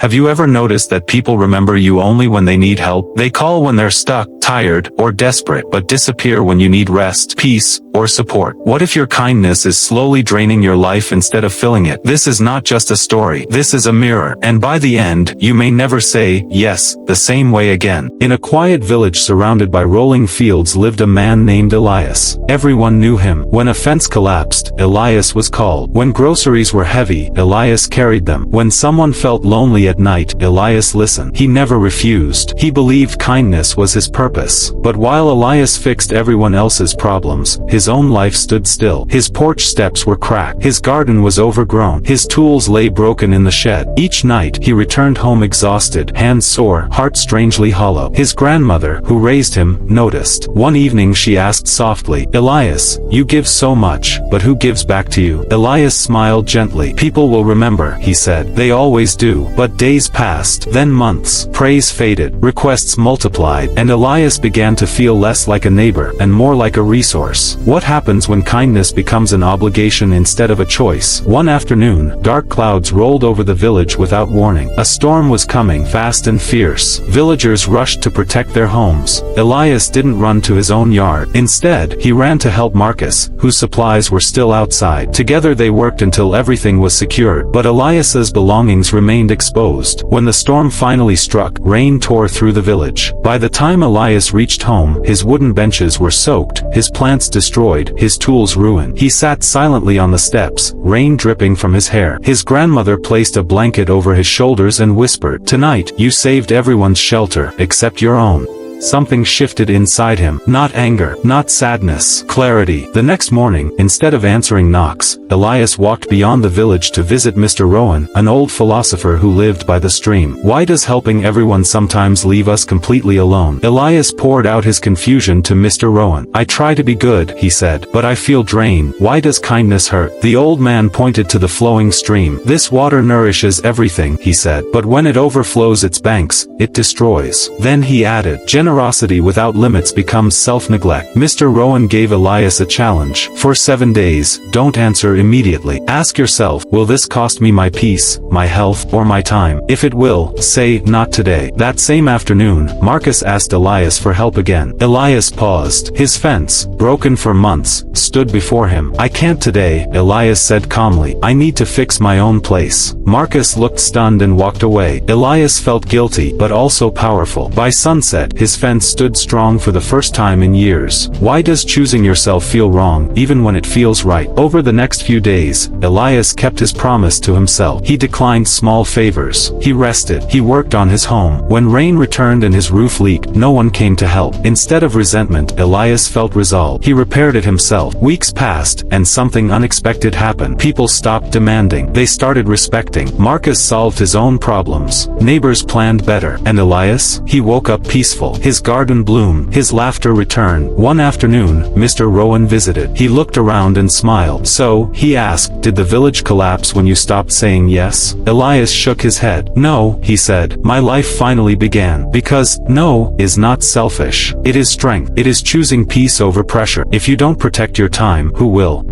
Have you ever noticed that people remember you only when they need help? They call when they're stuck, tired, or desperate, but disappear when you need rest, peace, or support. What if your kindness is slowly draining your life instead of filling it? This is not just a story. This is a mirror. And by the end, you may never say, yes, the same way again. In a quiet village surrounded by rolling fields lived a man named Elias. Everyone knew him. When a fence collapsed, Elias was called. When groceries were heavy, Elias carried them. When someone felt lonely at night, Elias listened. He never refused. He believed kindness was his purpose. But while Elias fixed everyone else's problems, his own life stood still. His porch steps were cracked. His garden was overgrown. His tools lay broken in the shed. Each night, he returned home exhausted, hands sore, heart strangely hollow. His grandmother, who raised him, noticed. One evening she asked softly, "Elias, you give so much, but who gives back to you?" Elias smiled gently. "People will remember," he said. "They always do." But days passed, then months. Praise faded, requests multiplied, and Elias began to feel less like a neighbor and more like a resource. What happens when kindness becomes an obligation instead of a choice? One afternoon, dark clouds rolled over the village without warning. A storm was coming, fast and fierce. Villagers rushed to protect their homes. Elias didn't run to his own yard. Instead, he ran to help Marcus, whose supplies were still outside. Together they worked until everything was secured, but Elias's belongings remained exposed. When the storm finally struck, rain tore through the village. By the time Elias reached home, his wooden benches were soaked, his plants destroyed, his tools ruined. He sat silently on the steps, rain dripping from his hair. His grandmother placed a blanket over his shoulders and whispered, "Tonight, you saved everyone's shelter, except your own." Something shifted inside him. Not anger, not sadness, clarity. The next morning, instead of answering knocks, Elias walked beyond the village to visit Mr. Rowan, an old philosopher who lived by the stream. "Why does helping everyone sometimes leave us completely alone?" Elias poured out his confusion to Mr. Rowan. "I try to be good," he said, "but I feel drained. Why does kindness hurt?" The old man pointed to the flowing stream. "This water nourishes everything," he said, "but when it overflows its banks, it destroys." Then he added, "Generosity without limits becomes self-neglect." Mr. Rowan gave Elias a challenge. "For 7 days, don't answer immediately. Ask yourself, will this cost me my peace, my health, or my time? If it will, say, not today." That same afternoon, Marcus asked Elias for help again. Elias paused. His fence, broken for months, stood before him. "I can't today," Elias said calmly. "I need to fix my own place." Marcus looked stunned and walked away. Elias felt guilty, but also powerful. By sunset, his fence stood strong for the first time in years. Why does choosing yourself feel wrong, even when it feels right? Over the next few days, Elias kept his promise to himself. He declined small favors. He rested. He worked on his home. When rain returned and his roof leaked, no one came to help. Instead of resentment, Elias felt resolve. He repaired it himself. Weeks passed, and something unexpected happened. People stopped demanding. They started respecting. Marcus solved his own problems. Neighbors planned better. And Elias? He woke up peaceful. His garden bloomed. His laughter returned. One afternoon, Mr. Rowan visited. He looked around and smiled. "So," he asked, "did the village collapse when you stopped saying yes?" Elias shook his head. "No," he said, "my life finally began." Because, no, is not selfish. It is strength. It is choosing peace over pressure. If you don't protect your time, who will?